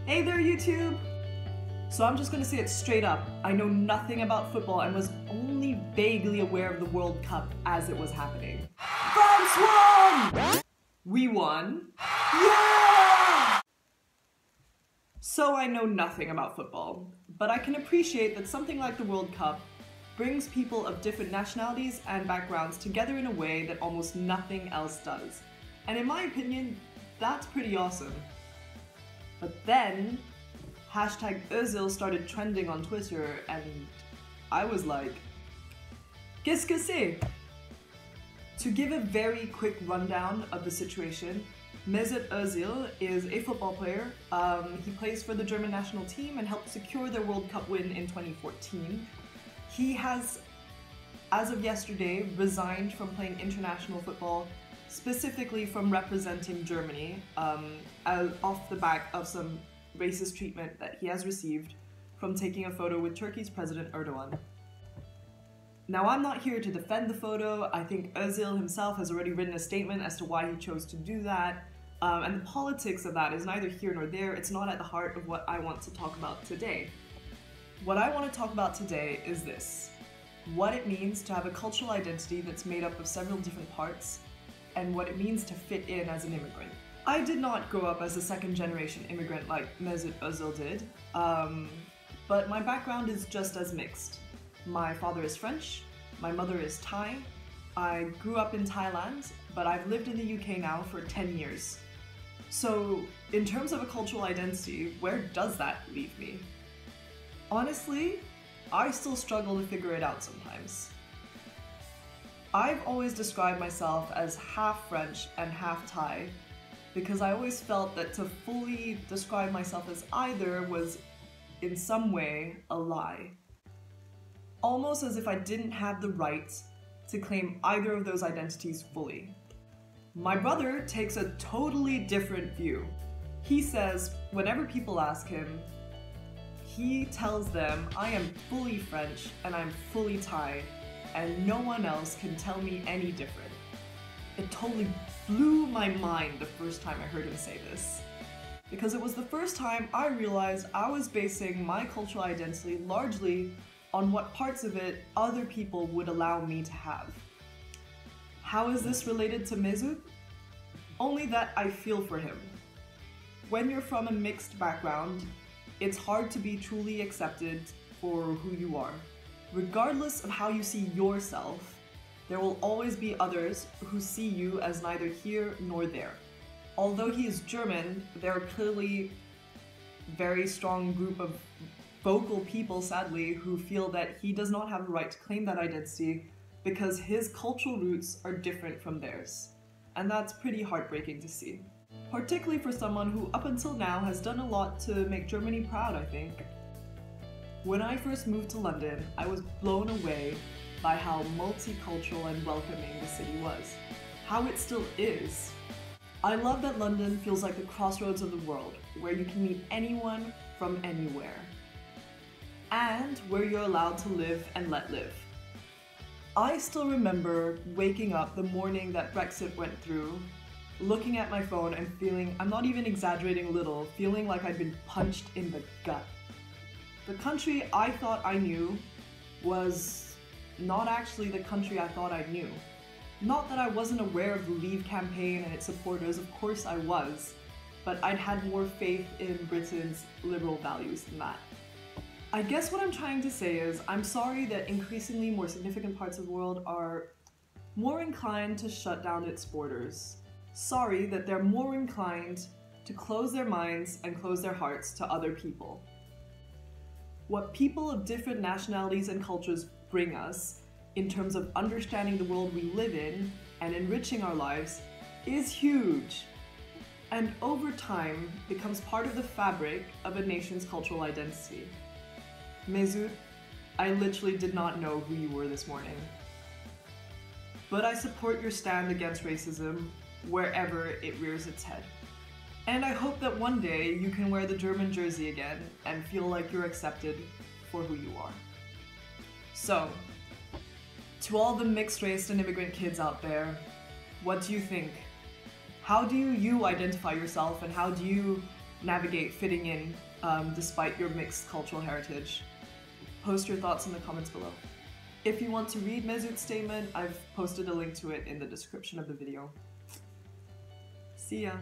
Hey there, YouTube! So I'm just gonna say it straight up. I know nothing about football and was only vaguely aware of the World Cup as it was happening. France won! We won. Yeah! So I know nothing about football, but I can appreciate that something like the World Cup brings people of different nationalities and backgrounds together in a way that almost nothing else does. And in my opinion, that's pretty awesome. But then, #Özil started trending on Twitter and I was like, qu'est-ce que c'est? To give a very quick rundown of the situation, Mesut Özil is a football player. He plays for the German national team and helped secure their World Cup win in 2014. He has, as of yesterday, resigned from playing international football, specifically from representing Germany, off the back of some racist treatment that he has received from taking a photo with Turkey's President Erdogan. Now, I'm not here to defend the photo. I think Özil himself has already written a statement as to why he chose to do that, and the politics of that is neither here nor there. It's not at the heart of what I want to talk about today. What I want to talk about today is this: what it means to have a cultural identity that's made up of several different parts, and what it means to fit in as an immigrant. I did not grow up as a second-generation immigrant like Mesut Özil did, but my background is just as mixed. My father is French, my mother is Thai. I grew up in Thailand, but I've lived in the UK now for 10 years. So, in terms of a cultural identity, where does that leave me? Honestly, I still struggle to figure it out sometimes. I've always described myself as half French and half Thai because I always felt that to fully describe myself as either was in some way a lie. Almost as if I didn't have the right to claim either of those identities fully. My brother takes a totally different view. He says whenever people ask him, he tells them I am fully French and I'm fully Thai, and no one else can tell me any different. It totally blew my mind the first time I heard him say this, because it was the first time I realized I was basing my cultural identity largely on what parts of it other people would allow me to have. How is this related to Mesut? Only that I feel for him. When you're from a mixed background, it's hard to be truly accepted for who you are. Regardless of how you see yourself, there will always be others who see you as neither here nor there. Although he is German, there are clearly a very strong group of vocal people, sadly, who feel that he does not have the right to claim that identity because his cultural roots are different from theirs. And that's pretty heartbreaking to see. Particularly for someone who up until now has done a lot to make Germany proud, I think. When I first moved to London, I was blown away by how multicultural and welcoming the city was. How it still is. I love that London feels like the crossroads of the world, where you can meet anyone from anywhere. And where you're allowed to live and let live. I still remember waking up the morning that Brexit went through, looking at my phone and feeling, I'm not even exaggerating a little, feeling like I'd been punched in the gut. The country I thought I knew was not actually the country I thought I knew. Not that I wasn't aware of the Leave campaign and its supporters, of course I was, but I'd had more faith in Britain's liberal values than that. I guess what I'm trying to say is, I'm sorry that increasingly more significant parts of the world are more inclined to shut down its borders. Sorry that they're more inclined to close their minds and close their hearts to other people. What people of different nationalities and cultures bring us, in terms of understanding the world we live in and enriching our lives, is huge, and over time becomes part of the fabric of a nation's cultural identity. Mesut, I literally did not know who you were this morning. But I support your stand against racism wherever it rears its head. And I hope that one day you can wear the German jersey again and feel like you're accepted for who you are. So, to all the mixed race and immigrant kids out there, what do you think? How do you identify yourself, and how do you navigate fitting in despite your mixed cultural heritage? Post your thoughts in the comments below. If you want to read Mesut's statement, I've posted a link to it in the description of the video. See ya!